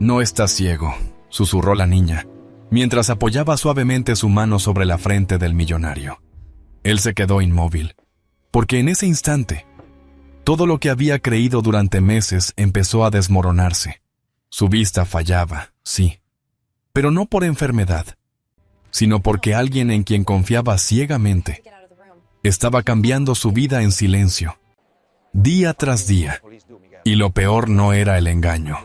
No estás ciego, susurró la niña, mientras apoyaba suavemente su mano sobre la frente del millonario. Él se quedó inmóvil, porque en ese instante, todo lo que había creído durante meses empezó a desmoronarse. Su vista fallaba, sí, pero no por enfermedad, sino porque alguien en quien confiaba ciegamente estaba cambiando su vida en silencio, día tras día. Y lo peor no era el engaño.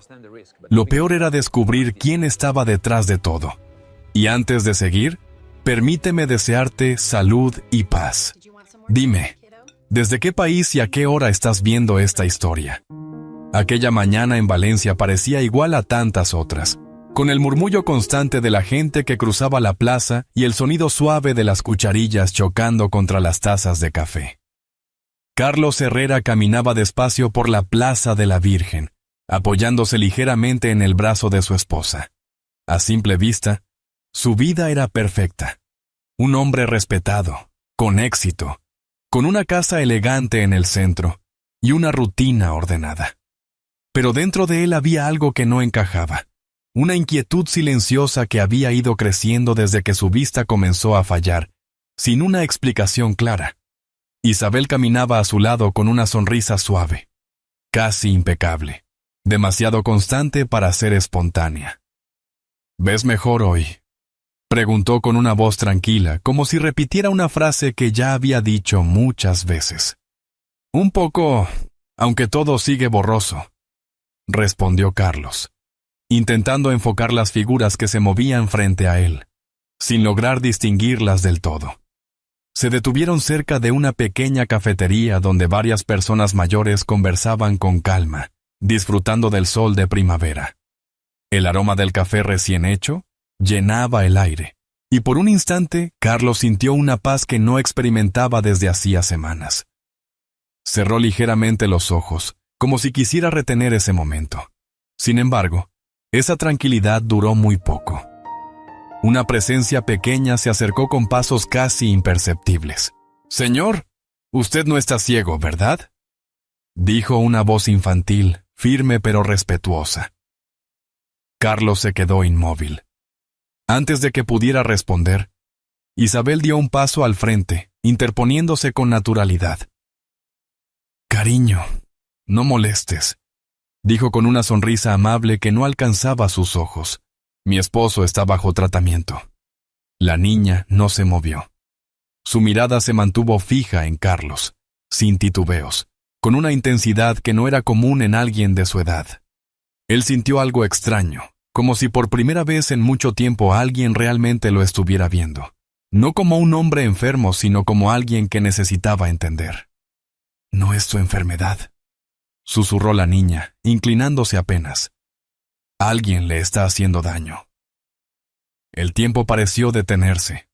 Lo peor era descubrir quién estaba detrás de todo. Y antes de seguir, permíteme desearte salud y paz. Dime, ¿desde qué país y a qué hora estás viendo esta historia? Aquella mañana en Valencia parecía igual a tantas otras, con el murmullo constante de la gente que cruzaba la plaza y el sonido suave de las cucharillas chocando contra las tazas de café. Carlos Herrera caminaba despacio por la Plaza de la Virgen, apoyándose ligeramente en el brazo de su esposa. A simple vista, su vida era perfecta. Un hombre respetado, con éxito, con una casa elegante en el centro y una rutina ordenada. Pero dentro de él había algo que no encajaba, una inquietud silenciosa que había ido creciendo desde que su vista comenzó a fallar, sin una explicación clara. Isabel caminaba a su lado con una sonrisa suave, casi impecable, demasiado constante para ser espontánea. ¿Ves mejor hoy?, preguntó con una voz tranquila, como si repitiera una frase que ya había dicho muchas veces. Un poco, aunque todo sigue borroso, respondió Carlos, intentando enfocar las figuras que se movían frente a él, sin lograr distinguirlas del todo. Se detuvieron cerca de una pequeña cafetería donde varias personas mayores conversaban con calma, disfrutando del sol de primavera. El aroma del café recién hecho llenaba el aire, y por un instante Carlos sintió una paz que no experimentaba desde hacía semanas. Cerró ligeramente los ojos, como si quisiera retener ese momento. Sin embargo, esa tranquilidad duró muy poco. Una presencia pequeña se acercó con pasos casi imperceptibles. «Señor, usted no está ciego, ¿verdad?», dijo una voz infantil, firme pero respetuosa. Carlos se quedó inmóvil. Antes de que pudiera responder, Isabel dio un paso al frente, interponiéndose con naturalidad. «Cariño, no molestes», dijo con una sonrisa amable que no alcanzaba sus ojos. «Mi esposo está bajo tratamiento». La niña no se movió. Su mirada se mantuvo fija en Carlos, sin titubeos, con una intensidad que no era común en alguien de su edad. Él sintió algo extraño, como si por primera vez en mucho tiempo alguien realmente lo estuviera viendo. No como un hombre enfermo, sino como alguien que necesitaba entender. «No es tu enfermedad», susurró la niña, inclinándose apenas. «Alguien le está haciendo daño». El tiempo pareció detenerse.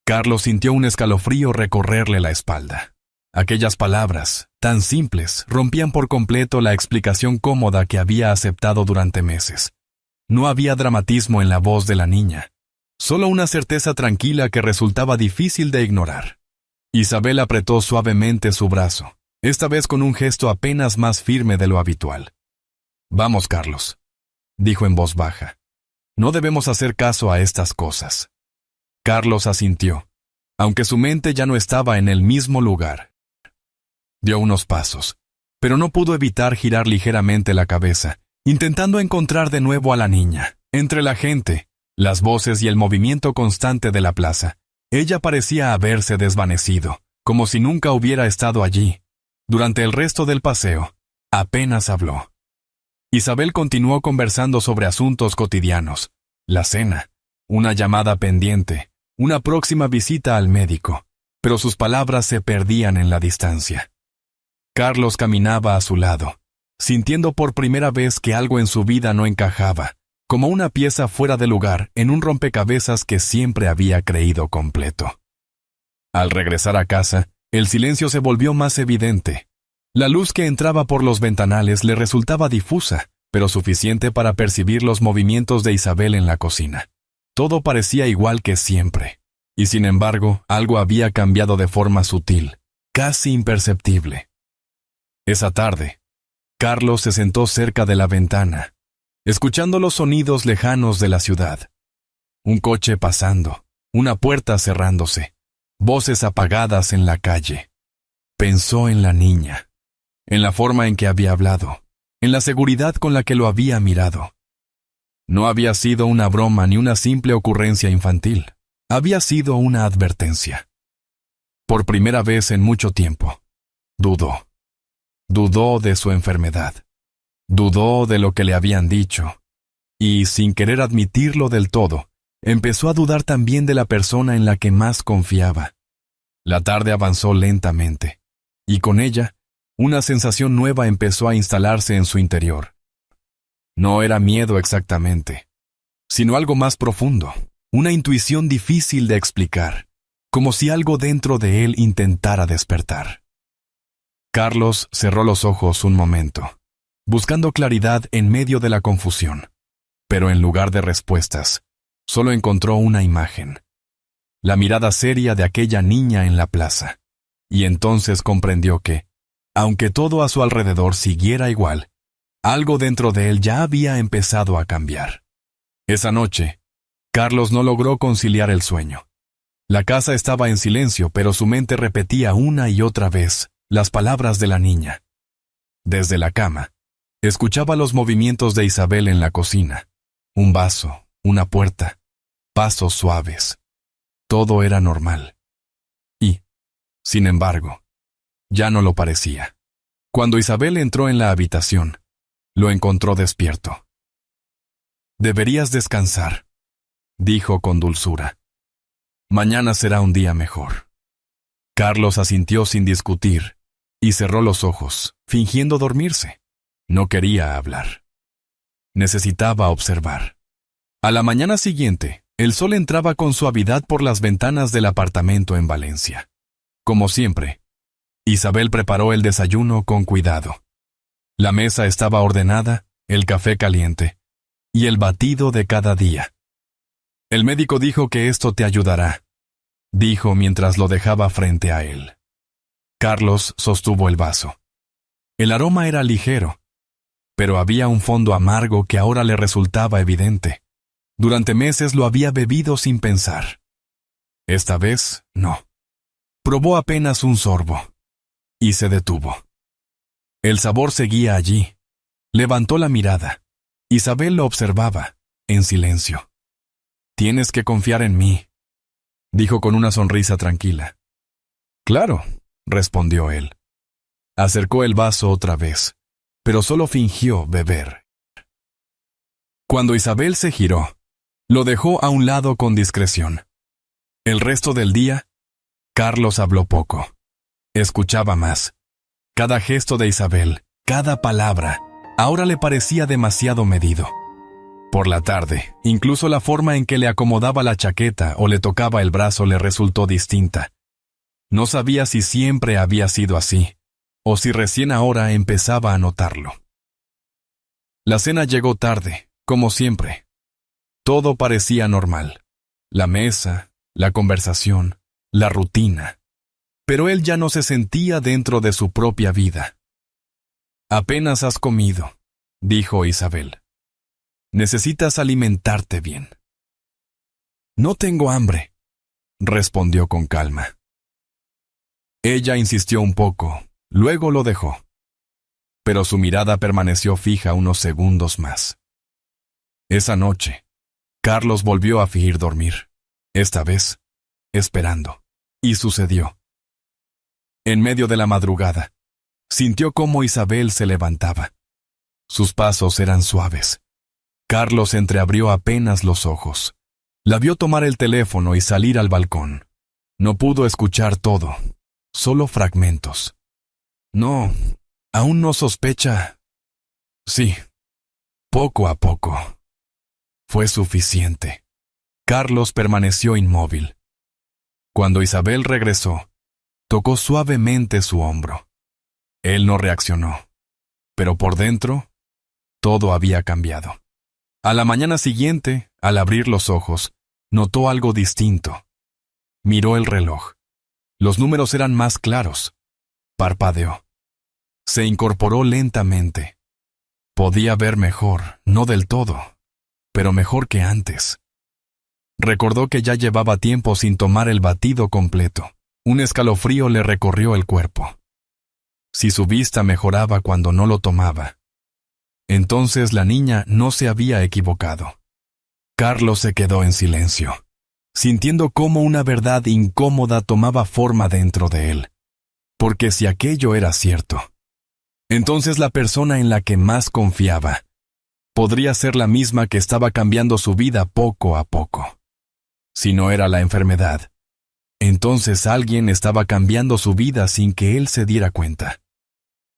Carlos sintió un escalofrío recorrerle la espalda. Aquellas palabras, tan simples, rompían por completo la explicación cómoda que había aceptado durante meses. No había dramatismo en la voz de la niña, solo una certeza tranquila que resultaba difícil de ignorar. Isabel apretó suavemente su brazo, esta vez con un gesto apenas más firme de lo habitual. «Vamos, Carlos», dijo en voz baja. «No debemos hacer caso a estas cosas». Carlos asintió, aunque su mente ya no estaba en el mismo lugar. Dio unos pasos, pero no pudo evitar girar ligeramente la cabeza, intentando encontrar de nuevo a la niña. Entre la gente, las voces y el movimiento constante de la plaza, ella parecía haberse desvanecido, como si nunca hubiera estado allí. Durante el resto del paseo, apenas habló. Isabel continuó conversando sobre asuntos cotidianos, la cena, una llamada pendiente, una próxima visita al médico, pero sus palabras se perdían en la distancia. Carlos caminaba a su lado, sintiendo por primera vez que algo en su vida no encajaba, como una pieza fuera de lugar en un rompecabezas que siempre había creído completo. Al regresar a casa, el silencio se volvió más evidente. La luz que entraba por los ventanales le resultaba difusa, pero suficiente para percibir los movimientos de Isabel en la cocina. Todo parecía igual que siempre, y sin embargo, algo había cambiado de forma sutil, casi imperceptible. Esa tarde, Carlos se sentó cerca de la ventana, escuchando los sonidos lejanos de la ciudad. Un coche pasando, una puerta cerrándose, voces apagadas en la calle. Pensó en la niña, en la forma en que había hablado, en la seguridad con la que lo había mirado. No había sido una broma ni una simple ocurrencia infantil. Había sido una advertencia. Por primera vez en mucho tiempo, dudó. Dudó de su enfermedad. Dudó de lo que le habían dicho. Y, sin querer admitirlo del todo, empezó a dudar también de la persona en la que más confiaba. La tarde avanzó lentamente, y con ella, una sensación nueva empezó a instalarse en su interior. No era miedo exactamente, sino algo más profundo, una intuición difícil de explicar, como si algo dentro de él intentara despertar. Carlos cerró los ojos un momento, buscando claridad en medio de la confusión, pero en lugar de respuestas, solo encontró una imagen, la mirada seria de aquella niña en la plaza, y entonces comprendió que, aunque todo a su alrededor siguiera igual, algo dentro de él ya había empezado a cambiar. Esa noche, Carlos no logró conciliar el sueño. La casa estaba en silencio, pero su mente repetía una y otra vez las palabras de la niña. Desde la cama, escuchaba los movimientos de Isabel en la cocina. Un vaso, una puerta, pasos suaves. Todo era normal. Y, sin embargo, ya no lo parecía. Cuando Isabel entró en la habitación, lo encontró despierto. «Deberías descansar», dijo con dulzura. «Mañana será un día mejor». Carlos asintió sin discutir y cerró los ojos, fingiendo dormirse. No quería hablar. Necesitaba observar. A la mañana siguiente, el sol entraba con suavidad por las ventanas del apartamento en Valencia. Como siempre, Isabel preparó el desayuno con cuidado. La mesa estaba ordenada, el café caliente y el batido de cada día. «El médico dijo que esto te ayudará», dijo mientras lo dejaba frente a él. Carlos sostuvo el vaso. El aroma era ligero, pero había un fondo amargo que ahora le resultaba evidente. Durante meses lo había bebido sin pensar. Esta vez, no. Probó apenas un sorbo y se detuvo. El sabor seguía allí. Levantó la mirada. Isabel lo observaba, en silencio. «Tienes que confiar en mí», dijo con una sonrisa tranquila. «Claro», respondió él. Acercó el vaso otra vez, pero solo fingió beber. Cuando Isabel se giró, lo dejó a un lado con discreción. El resto del día, Carlos habló poco. Escuchaba más. Cada gesto de Isabel, cada palabra, ahora le parecía demasiado medido. Por la tarde, incluso la forma en que le acomodaba la chaqueta o le tocaba el brazo le resultó distinta. No sabía si siempre había sido así, o si recién ahora empezaba a notarlo. La cena llegó tarde, como siempre. Todo parecía normal. La mesa, la conversación, la rutina. Pero él ya no se sentía dentro de su propia vida. «Apenas has comido», dijo Isabel. «Necesitas alimentarte bien». «No tengo hambre», respondió con calma. Ella insistió un poco, luego lo dejó. Pero su mirada permaneció fija unos segundos más. Esa noche, Carlos volvió a fingir dormir, esta vez, esperando. Y sucedió. En medio de la madrugada, sintió cómo Isabel se levantaba. Sus pasos eran suaves. Carlos entreabrió apenas los ojos. La vio tomar el teléfono y salir al balcón. No pudo escuchar todo, solo fragmentos. No, aún no sospecha. Sí, poco a poco. Fue suficiente. Carlos permaneció inmóvil. Cuando Isabel regresó, tocó suavemente su hombro. Él no reaccionó, pero por dentro, todo había cambiado. A la mañana siguiente, al abrir los ojos, notó algo distinto. Miró el reloj. Los números eran más claros. Parpadeó. Se incorporó lentamente. Podía ver mejor, no del todo, pero mejor que antes. Recordó que ya llevaba tiempo sin tomar el batido completo. Un escalofrío le recorrió el cuerpo. Si su vista mejoraba cuando no lo tomaba, entonces la niña no se había equivocado. Carlos se quedó en silencio, sintiendo cómo una verdad incómoda tomaba forma dentro de él. Porque si aquello era cierto, entonces la persona en la que más confiaba podría ser la misma que estaba cambiando su vida poco a poco. Si no era la enfermedad, entonces alguien estaba cambiando su vida sin que él se diera cuenta.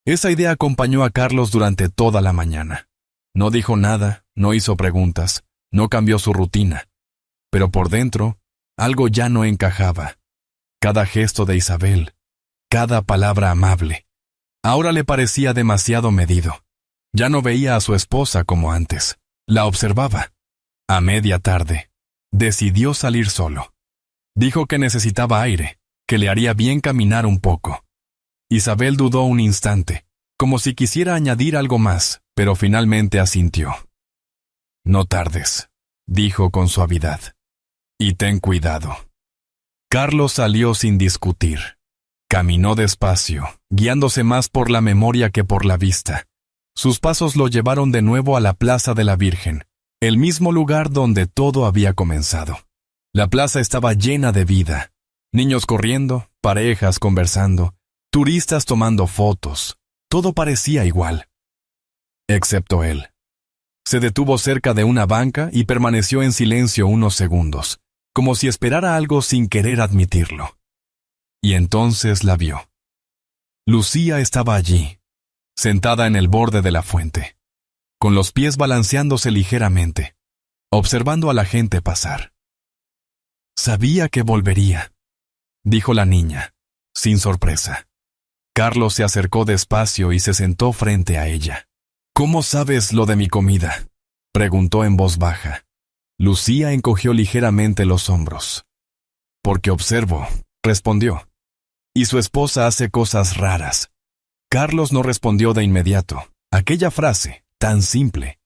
Esa idea acompañó a Carlos durante toda la mañana. No dijo nada, no hizo preguntas, no cambió su rutina. Pero por dentro, algo ya no encajaba. Cada gesto de Isabel, cada palabra amable, ahora le parecía demasiado medido. Ya no veía a su esposa como antes. La observaba. A media tarde, decidió salir solo. Dijo que necesitaba aire, que le haría bien caminar un poco. Isabel dudó un instante, como si quisiera añadir algo más, pero finalmente asintió. «No tardes», dijo con suavidad. «Y ten cuidado». Carlos salió sin discutir. Caminó despacio, guiándose más por la memoria que por la vista. Sus pasos lo llevaron de nuevo a la Plaza de la Virgen, el mismo lugar donde todo había comenzado. La plaza estaba llena de vida. Niños corriendo, parejas conversando, turistas tomando fotos. Todo parecía igual. Excepto él. Se detuvo cerca de una banca y permaneció en silencio unos segundos, como si esperara algo sin querer admitirlo. Y entonces la vio. Lucía estaba allí, sentada en el borde de la fuente, con los pies balanceándose ligeramente, observando a la gente pasar. «Sabía que volvería», dijo la niña, sin sorpresa. Carlos se acercó despacio y se sentó frente a ella. «¿Cómo sabes lo de mi comida?», preguntó en voz baja. Lucía encogió ligeramente los hombros. «Porque observo», respondió. «Y su esposa hace cosas raras». Carlos no respondió de inmediato. Aquella frase, tan simple,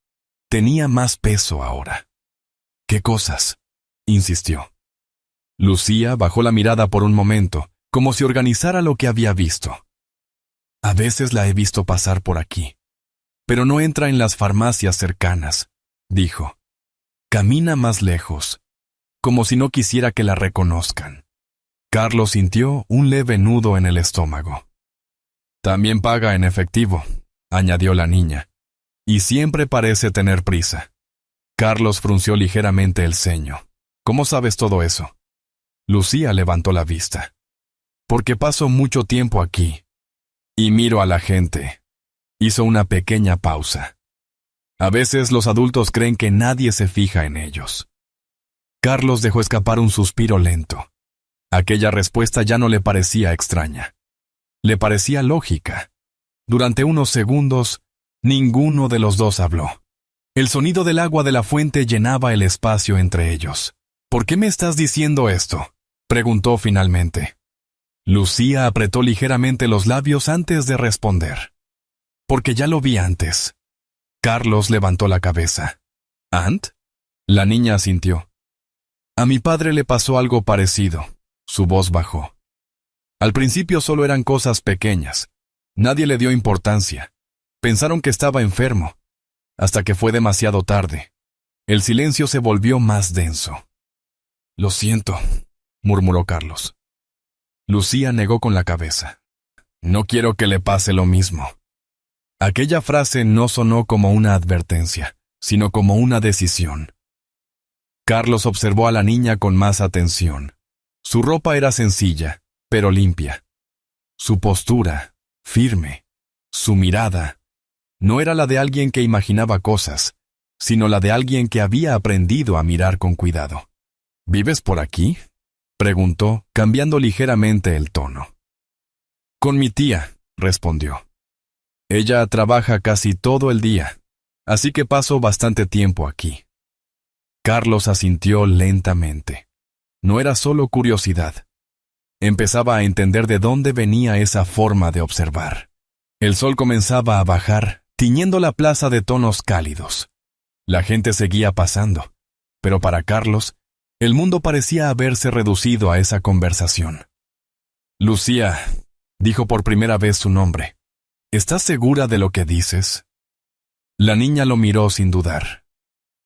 tenía más peso ahora. «¿Qué cosas?», insistió. Lucía bajó la mirada por un momento, como si organizara lo que había visto. «A veces la he visto pasar por aquí, pero no entra en las farmacias cercanas», dijo. «Camina más lejos, como si no quisiera que la reconozcan». Carlos sintió un leve nudo en el estómago. «También paga en efectivo», añadió la niña, «y siempre parece tener prisa». Carlos frunció ligeramente el ceño. «¿Cómo sabes todo eso?». Lucía levantó la vista. «Porque paso mucho tiempo aquí. Y miro a la gente». Hizo una pequeña pausa. «A veces los adultos creen que nadie se fija en ellos». Carlos dejó escapar un suspiro lento. Aquella respuesta ya no le parecía extraña. Le parecía lógica. Durante unos segundos, ninguno de los dos habló. El sonido del agua de la fuente llenaba el espacio entre ellos. «¿Por qué me estás diciendo esto?», preguntó finalmente. Lucía apretó ligeramente los labios antes de responder. «Porque ya lo vi antes». Carlos levantó la cabeza. «¿Ant?». La niña asintió. «A mi padre le pasó algo parecido». Su voz bajó. Al principio solo eran cosas pequeñas. Nadie le dio importancia. Pensaron que estaba enfermo, hasta que fue demasiado tarde. El silencio se volvió más denso. «Lo siento», murmuró Carlos. Lucía negó con la cabeza. «No quiero que le pase lo mismo». Aquella frase no sonó como una advertencia, sino como una decisión. Carlos observó a la niña con más atención. Su ropa era sencilla, pero limpia. Su postura, firme. Su mirada, no era la de alguien que imaginaba cosas, sino la de alguien que había aprendido a mirar con cuidado. «¿Vives por aquí?», preguntó, cambiando ligeramente el tono. «Con mi tía», respondió. «Ella trabaja casi todo el día, así que paso bastante tiempo aquí». Carlos asintió lentamente. No era solo curiosidad. Empezaba a entender de dónde venía esa forma de observar. El sol comenzaba a bajar tiñendo la plaza de tonos cálidos. La gente seguía pasando, pero para Carlos, el mundo parecía haberse reducido a esa conversación. Lucía, dijo por primera vez su nombre. ¿Estás segura de lo que dices? La niña lo miró sin dudar.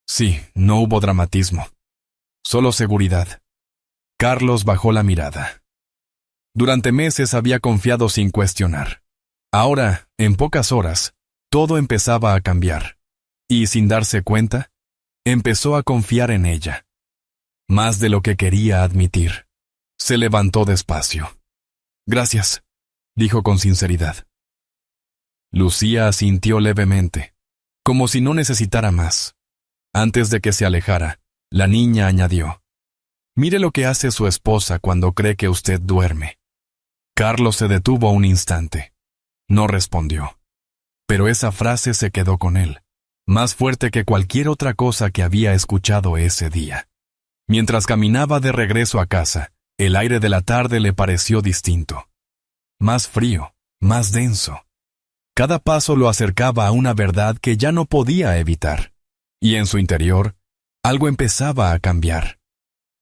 Sí, no hubo dramatismo, solo seguridad. Carlos bajó la mirada. Durante meses había confiado sin cuestionar. Ahora, en pocas horas, todo empezaba a cambiar. Y sin darse cuenta, empezó a confiar en ella. Más de lo que quería admitir. Se levantó despacio. Gracias, dijo con sinceridad. Lucía asintió levemente, como si no necesitara más. Antes de que se alejara, la niña añadió: Mire lo que hace su esposa cuando cree que usted duerme. Carlos se detuvo un instante. No respondió. Pero esa frase se quedó con él, más fuerte que cualquier otra cosa que había escuchado ese día. Mientras caminaba de regreso a casa, el aire de la tarde le pareció distinto. Más frío, más denso. Cada paso lo acercaba a una verdad que ya no podía evitar. Y en su interior, algo empezaba a cambiar.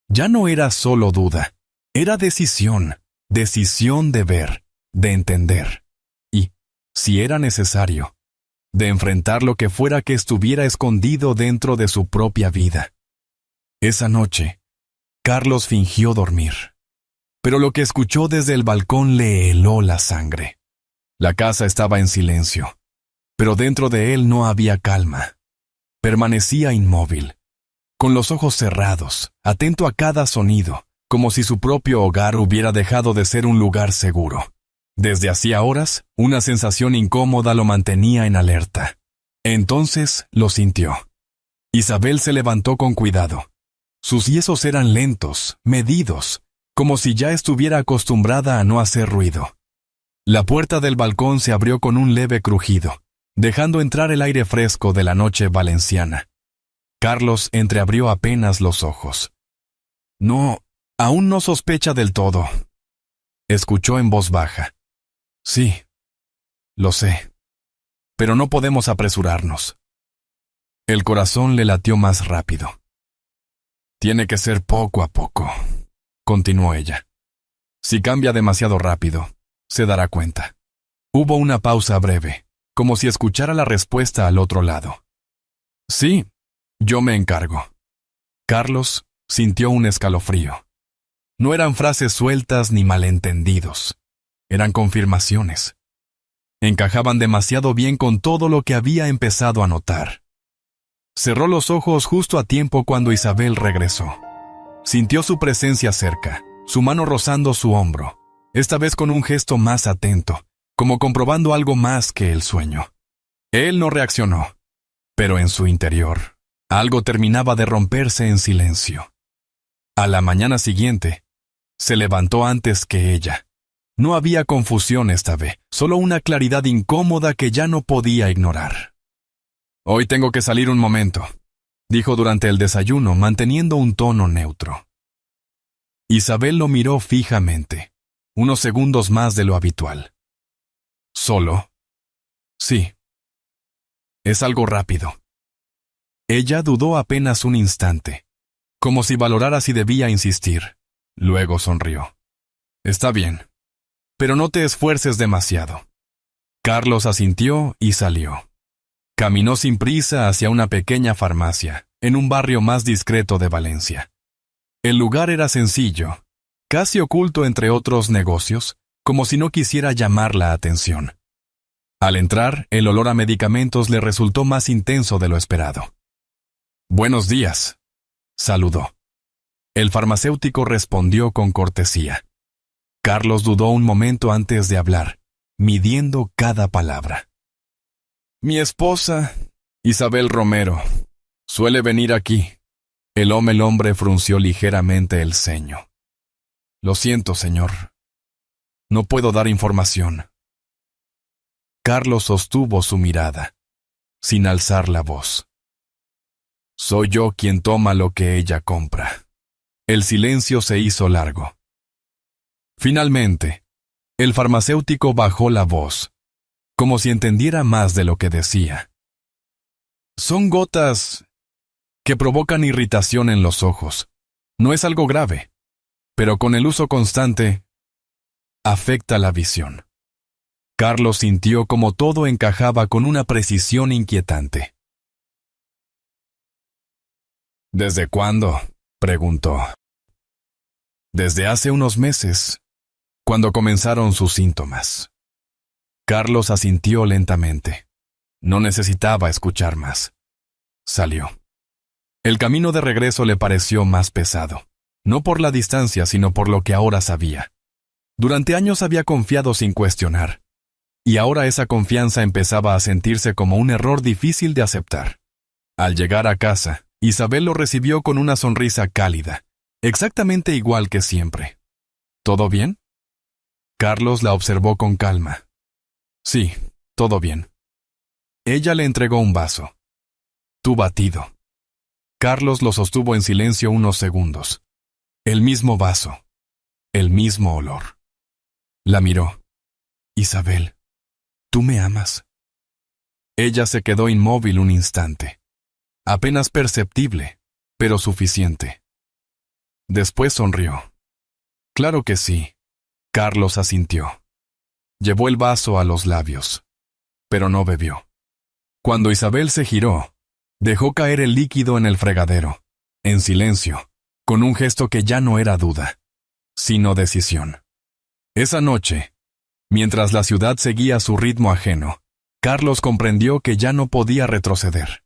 Ya no era solo duda, era decisión de ver, de entender. Y, si era necesario, de enfrentar lo que fuera que estuviera escondido dentro de su propia vida. Esa noche, Carlos fingió dormir. Pero lo que escuchó desde el balcón le heló la sangre. La casa estaba en silencio, pero dentro de él no había calma. Permanecía inmóvil, con los ojos cerrados, atento a cada sonido, como si su propio hogar hubiera dejado de ser un lugar seguro. Desde hacía horas, una sensación incómoda lo mantenía en alerta. Entonces lo sintió. Isabel se levantó con cuidado. Sus yesos eran lentos, medidos, como si ya estuviera acostumbrada a no hacer ruido. La puerta del balcón se abrió con un leve crujido, dejando entrar el aire fresco de la noche valenciana. Carlos entreabrió apenas los ojos. No, aún no sospecha del todo. Escuchó en voz baja. Sí, lo sé, pero no podemos apresurarnos. El corazón le latió más rápido. Tiene que ser poco a poco, continuó ella. Si cambia demasiado rápido, se dará cuenta. Hubo una pausa breve, como si escuchara la respuesta al otro lado. Sí, yo me encargo. Carlos sintió un escalofrío. No eran frases sueltas ni malentendidos. Eran confirmaciones. Encajaban demasiado bien con todo lo que había empezado a notar. Cerró los ojos justo a tiempo cuando Isabel regresó. Sintió su presencia cerca, su mano rozando su hombro, esta vez con un gesto más atento, como comprobando algo más que el sueño. Él no reaccionó, pero en su interior, algo terminaba de romperse en silencio. A la mañana siguiente, se levantó antes que ella. No había confusión esta vez, solo una claridad incómoda que ya no podía ignorar. Hoy tengo que salir un momento, dijo durante el desayuno, manteniendo un tono neutro. Isabel lo miró fijamente, unos segundos más de lo habitual. ¿Solo? Sí. Es algo rápido. Ella dudó apenas un instante, como si valorara si debía insistir. Luego sonrió. Está bien, pero no te esfuerces demasiado. Carlos asintió y salió. Caminó sin prisa hacia una pequeña farmacia, en un barrio más discreto de Valencia. El lugar era sencillo, casi oculto entre otros negocios, como si no quisiera llamar la atención. Al entrar, el olor a medicamentos le resultó más intenso de lo esperado. «Buenos días», saludó. El farmacéutico respondió con cortesía. Carlos dudó un momento antes de hablar, midiendo cada palabra. «Mi esposa, Isabel Romero, suele venir aquí». El hombre frunció ligeramente el ceño. «Lo siento, señor. No puedo dar información». Carlos sostuvo su mirada, sin alzar la voz. «Soy yo quien toma lo que ella compra». El silencio se hizo largo. Finalmente, el farmacéutico bajó la voz, como si entendiera más de lo que decía. Son gotas que provocan irritación en los ojos. No es algo grave, pero con el uso constante afecta la visión. Carlos sintió como todo encajaba con una precisión inquietante. ¿Desde cuándo?, preguntó. Desde hace unos meses, cuando comenzaron sus síntomas. Carlos asintió lentamente. No necesitaba escuchar más. Salió. El camino de regreso le pareció más pesado, no por la distancia, sino por lo que ahora sabía. Durante años había confiado sin cuestionar, y ahora esa confianza empezaba a sentirse como un error difícil de aceptar. Al llegar a casa, Isabel lo recibió con una sonrisa cálida, exactamente igual que siempre. ¿Todo bien? Carlos la observó con calma. Sí, todo bien. Ella le entregó un vaso. Tu batido. Carlos lo sostuvo en silencio unos segundos. El mismo vaso. El mismo olor. La miró. Isabel, ¿tú me amas? Ella se quedó inmóvil un instante. Apenas perceptible, pero suficiente. Después sonrió. Claro que sí. Carlos asintió. Llevó el vaso a los labios, pero no bebió. Cuando Isabel se giró, dejó caer el líquido en el fregadero, en silencio, con un gesto que ya no era duda, sino decisión. Esa noche, mientras la ciudad seguía su ritmo ajeno, Carlos comprendió que ya no podía retroceder.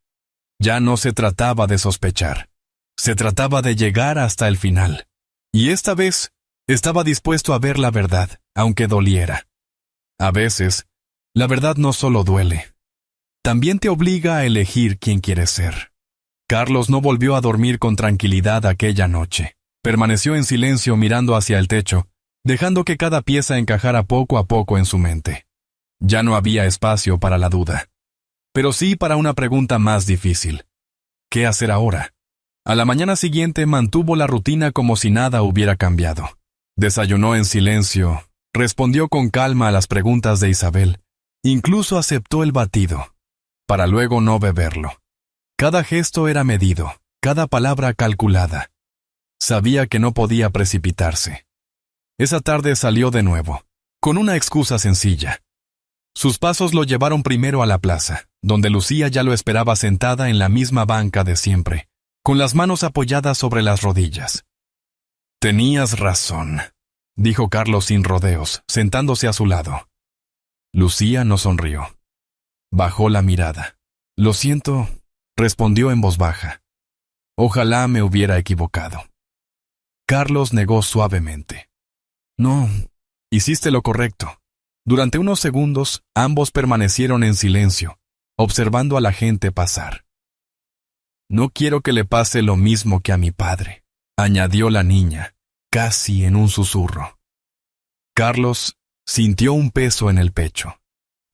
Ya no se trataba de sospechar, se trataba de llegar hasta el final. Y esta vez, estaba dispuesto a ver la verdad, aunque doliera. A veces, la verdad no solo duele, también te obliga a elegir quién quieres ser. Carlos no volvió a dormir con tranquilidad aquella noche. Permaneció en silencio mirando hacia el techo, dejando que cada pieza encajara poco a poco en su mente. Ya no había espacio para la duda, pero sí para una pregunta más difícil. ¿Qué hacer ahora? A la mañana siguiente mantuvo la rutina como si nada hubiera cambiado. Desayunó en silencio, respondió con calma a las preguntas de Isabel, incluso aceptó el batido, para luego no beberlo. Cada gesto era medido, cada palabra calculada. Sabía que no podía precipitarse. Esa tarde salió de nuevo, con una excusa sencilla. Sus pasos lo llevaron primero a la plaza, donde Lucía ya lo esperaba sentada en la misma banca de siempre, con las manos apoyadas sobre las rodillas. Tenías razón, dijo Carlos sin rodeos, sentándose a su lado. Lucía no sonrió. Bajó la mirada. Lo siento, respondió en voz baja. Ojalá me hubiera equivocado. Carlos negó suavemente. No, hiciste lo correcto. Durante unos segundos, ambos permanecieron en silencio, observando a la gente pasar. No quiero que le pase lo mismo que a mi padre, añadió la niña, casi en un susurro. Carlos sintió un peso en el pecho.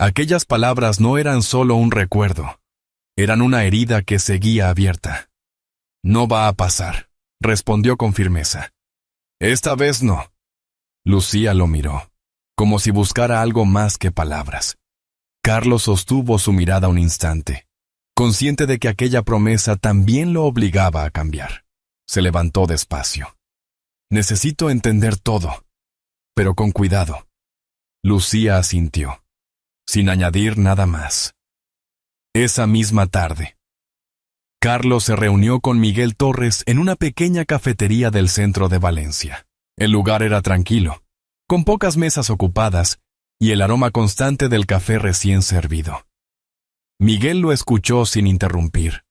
Aquellas palabras no eran solo un recuerdo, eran una herida que seguía abierta. No va a pasar, respondió con firmeza. Esta vez no. Lucía lo miró, como si buscara algo más que palabras. Carlos sostuvo su mirada un instante, consciente de que aquella promesa también lo obligaba a cambiar. Se levantó despacio. Necesito entender todo, pero con cuidado. Lucía asintió, sin añadir nada más. Esa misma tarde, Carlos se reunió con Miguel Torres en una pequeña cafetería del centro de Valencia. El lugar era tranquilo, con pocas mesas ocupadas y el aroma constante del café recién servido. Miguel lo escuchó sin interrumpir,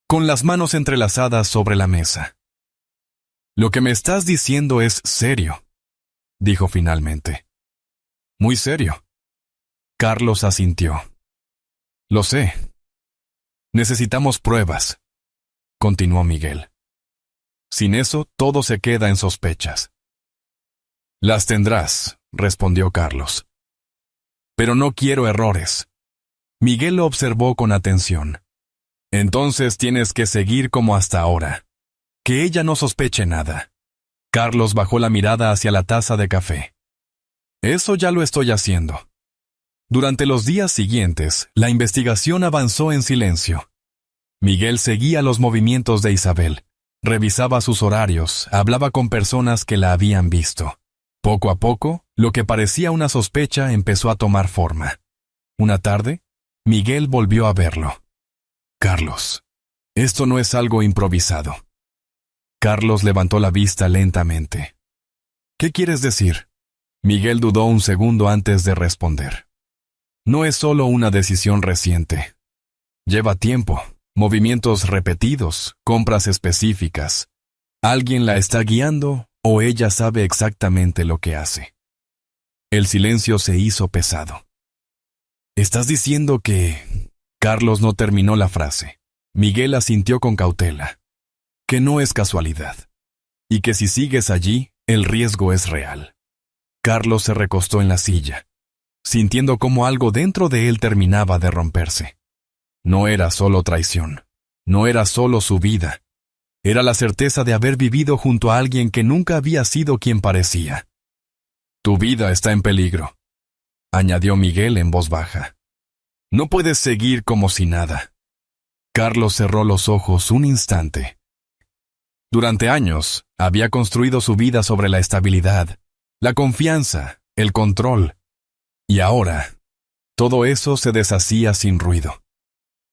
con las manos entrelazadas sobre la mesa. Lo que me estás diciendo es serio, dijo finalmente. Muy serio. Carlos asintió. Lo sé. Necesitamos pruebas, continuó Miguel. Sin eso, todo se queda en sospechas. Las tendrás, respondió Carlos. Pero no quiero errores. Miguel lo observó con atención. Entonces tienes que seguir como hasta ahora. Que ella no sospeche nada. Carlos bajó la mirada hacia la taza de café. Eso ya lo estoy haciendo. Durante los días siguientes, la investigación avanzó en silencio. Miguel seguía los movimientos de Isabel, revisaba sus horarios, hablaba con personas que la habían visto. Poco a poco, lo que parecía una sospecha empezó a tomar forma. Una tarde, Miguel volvió a verlo. Carlos, esto no es algo improvisado. Carlos levantó la vista lentamente. ¿Qué quieres decir? Miguel dudó un segundo antes de responder. No es solo una decisión reciente. Lleva tiempo, movimientos repetidos, compras específicas. Alguien la está guiando o ella sabe exactamente lo que hace. El silencio se hizo pesado. ¿Estás diciendo que...? Carlos no terminó la frase. Miguel asintió con cautela. Que no es casualidad. Y que si sigues allí, el riesgo es real. Carlos se recostó en la silla, sintiendo cómo algo dentro de él terminaba de romperse. No era solo traición. No era solo su vida. Era la certeza de haber vivido junto a alguien que nunca había sido quien parecía. Tu vida está en peligro, añadió Miguel en voz baja. No puedes seguir como si nada. Carlos cerró los ojos un instante. Durante años, había construido su vida sobre la estabilidad, la confianza, el control. Y ahora, todo eso se deshacía sin ruido.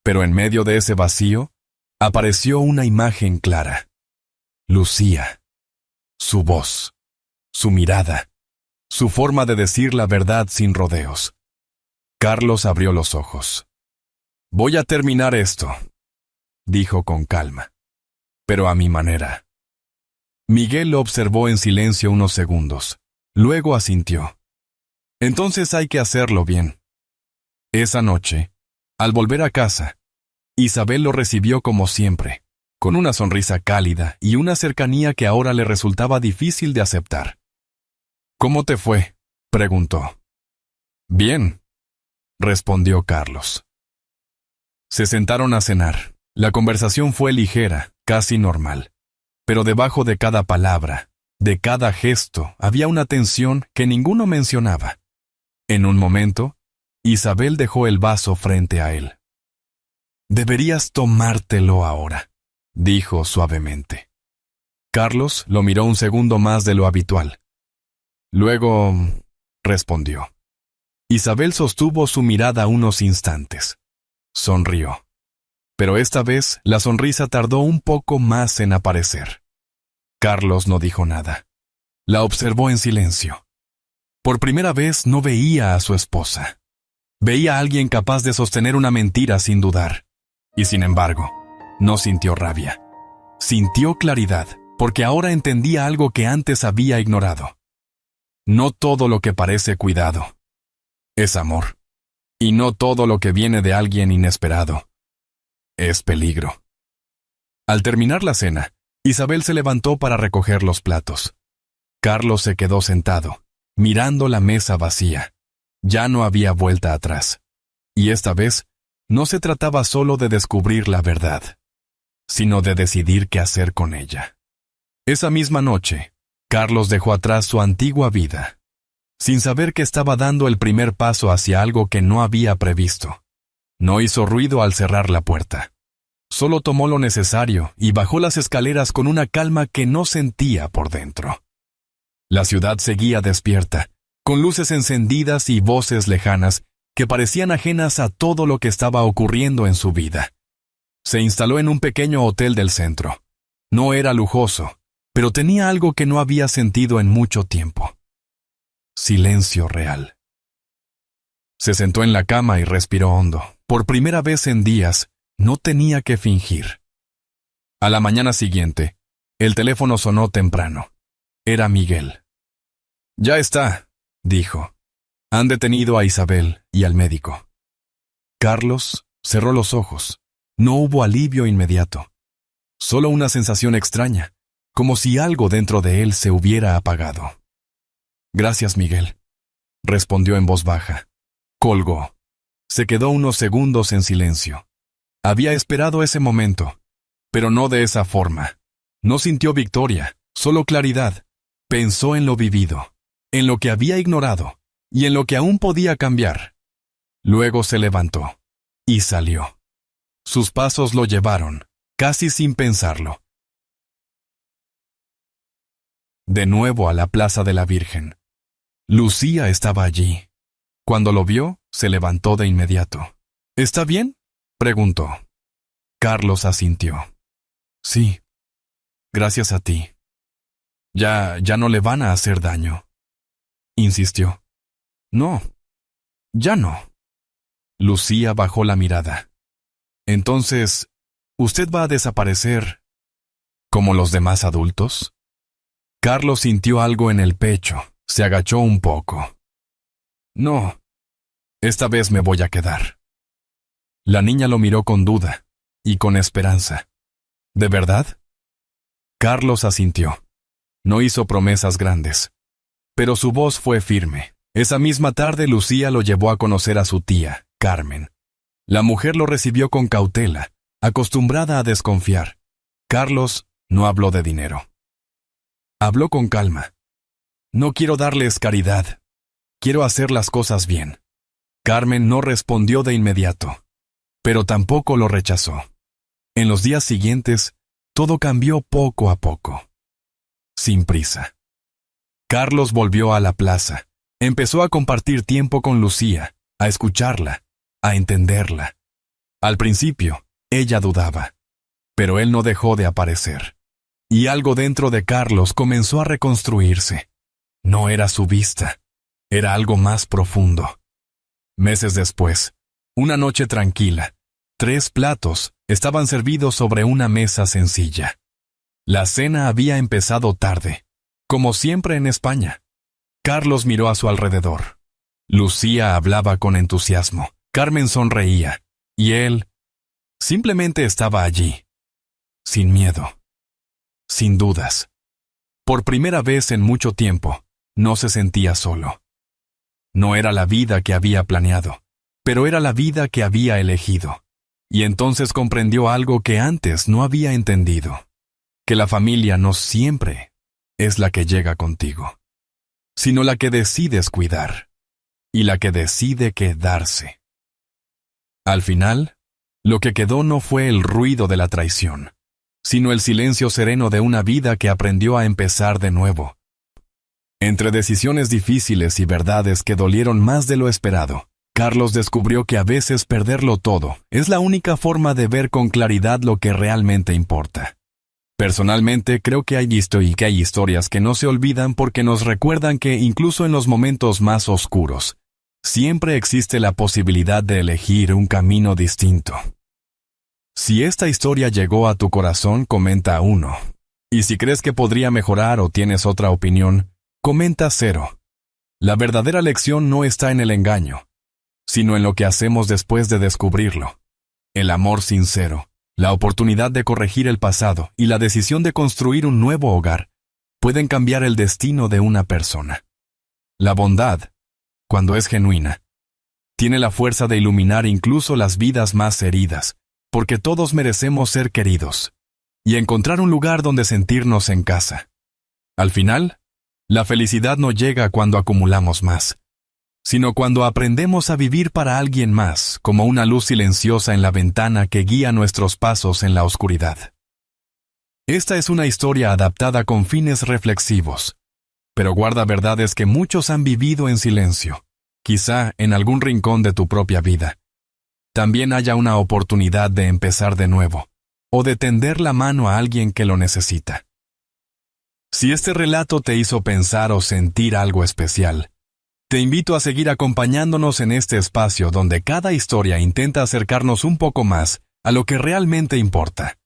Pero en medio de ese vacío, apareció una imagen clara. Lucía. Su voz, su mirada, su forma de decir la verdad sin rodeos. Carlos abrió los ojos. Voy a terminar esto, dijo con calma, pero a mi manera. Miguel lo observó en silencio unos segundos. Luego asintió. Entonces hay que hacerlo bien. Esa noche, al volver a casa, Isabel lo recibió como siempre, con una sonrisa cálida y una cercanía que ahora le resultaba difícil de aceptar. ¿Cómo te fue?, preguntó. Bien, respondió Carlos. Se sentaron a cenar. La conversación fue ligera, casi normal. Pero debajo de cada palabra, de cada gesto, había una tensión que ninguno mencionaba. En un momento, Isabel dejó el vaso frente a él. Deberías tomártelo ahora, dijo suavemente. Carlos lo miró un segundo más de lo habitual. Luego, respondió. Isabel sostuvo su mirada unos instantes. Sonrió. Pero esta vez la sonrisa tardó un poco más en aparecer. Carlos no dijo nada. La observó en silencio. Por primera vez no veía a su esposa. Veía a alguien capaz de sostener una mentira sin dudar. Y sin embargo, no sintió rabia. Sintió claridad, porque ahora entendía algo que antes había ignorado. No todo lo que parece cuidado es amor. Y no todo lo que viene de alguien inesperado es peligro. Al terminar la cena, Isabel se levantó para recoger los platos. Carlos se quedó sentado, mirando la mesa vacía. Ya no había vuelta atrás. Y esta vez, no se trataba solo de descubrir la verdad, sino de decidir qué hacer con ella. Esa misma noche, Carlos dejó atrás su antigua vida, sin saber que estaba dando el primer paso hacia algo que no había previsto. No hizo ruido al cerrar la puerta. Solo tomó lo necesario y bajó las escaleras con una calma que no sentía por dentro. La ciudad seguía despierta, con luces encendidas y voces lejanas que parecían ajenas a todo lo que estaba ocurriendo en su vida. Se instaló en un pequeño hotel del centro. No era lujoso, pero tenía algo que no había sentido en mucho tiempo. Silencio real. Se sentó en la cama y respiró hondo. Por primera vez en días, no tenía que fingir. A la mañana siguiente, el teléfono sonó temprano. Era Miguel. «Ya está», dijo. «Han detenido a Isabel y al médico». Carlos cerró los ojos. No hubo alivio inmediato. Solo una sensación extraña, como si algo dentro de él se hubiera apagado. «Gracias, Miguel», respondió en voz baja. Colgó. Se quedó unos segundos en silencio. Había esperado ese momento, pero no de esa forma. No sintió victoria, solo claridad. Pensó en lo vivido, en lo que había ignorado y en lo que aún podía cambiar. Luego se levantó y salió. Sus pasos lo llevaron, casi sin pensarlo, de nuevo a la Plaza de la Virgen. Lucía estaba allí. Cuando lo vio, se levantó de inmediato. ¿Está bien?, preguntó. Carlos asintió. Sí. Gracias a ti. Ya no le van a hacer daño. Insistió. No. Ya no. Lucía bajó la mirada. Entonces, ¿usted va a desaparecer como los demás adultos? Carlos sintió algo en el pecho. Se agachó un poco. No. Esta vez me voy a quedar. La niña lo miró con duda y con esperanza. ¿De verdad? Carlos asintió. No hizo promesas grandes, pero su voz fue firme. Esa misma tarde Lucía lo llevó a conocer a su tía, Carmen. La mujer lo recibió con cautela, acostumbrada a desconfiar. Carlos no habló de dinero. Habló con calma. No quiero darles caridad. Quiero hacer las cosas bien. Carmen no respondió de inmediato, pero tampoco lo rechazó. En los días siguientes, todo cambió poco a poco. Sin prisa. Carlos volvió a la plaza. Empezó a compartir tiempo con Lucía, a escucharla, a entenderla. Al principio, ella dudaba, pero él no dejó de aparecer. Y algo dentro de Carlos comenzó a reconstruirse. No era su vista, era algo más profundo. Meses después, una noche tranquila, 3 platos estaban servidos sobre una mesa sencilla. La cena había empezado tarde, como siempre en España. Carlos miró a su alrededor. Lucía hablaba con entusiasmo, Carmen sonreía, y él simplemente estaba allí, sin miedo, sin dudas. Por primera vez en mucho tiempo, no se sentía solo. No era la vida que había planeado, pero era la vida que había elegido. Y entonces comprendió algo que antes no había entendido: que la familia no siempre es la que llega contigo, sino la que decides cuidar, y la que decide quedarse. Al final, lo que quedó no fue el ruido de la traición, sino el silencio sereno de una vida que aprendió a empezar de nuevo. Entre decisiones difíciles y verdades que dolieron más de lo esperado, Carlos descubrió que a veces perderlo todo es la única forma de ver con claridad lo que realmente importa. Personalmente creo que hay historias que no se olvidan porque nos recuerdan que incluso en los momentos más oscuros, siempre existe la posibilidad de elegir un camino distinto. Si esta historia llegó a tu corazón, comenta 1. Y si crees que podría mejorar o tienes otra opinión, comenta 0. La verdadera lección no está en el engaño, sino en lo que hacemos después de descubrirlo. El amor sincero, la oportunidad de corregir el pasado y la decisión de construir un nuevo hogar pueden cambiar el destino de una persona. La bondad, cuando es genuina, tiene la fuerza de iluminar incluso las vidas más heridas, porque todos merecemos ser queridos y encontrar un lugar donde sentirnos en casa. Al final, la felicidad no llega cuando acumulamos más, sino cuando aprendemos a vivir para alguien más, como una luz silenciosa en la ventana que guía nuestros pasos en la oscuridad. Esta es una historia adaptada con fines reflexivos, pero guarda verdades que muchos han vivido en silencio, quizá en algún rincón de tu propia vida. También haya una oportunidad de empezar de nuevo, o de tender la mano a alguien que lo necesita. Si este relato te hizo pensar o sentir algo especial, te invito a seguir acompañándonos en este espacio donde cada historia intenta acercarnos un poco más a lo que realmente importa.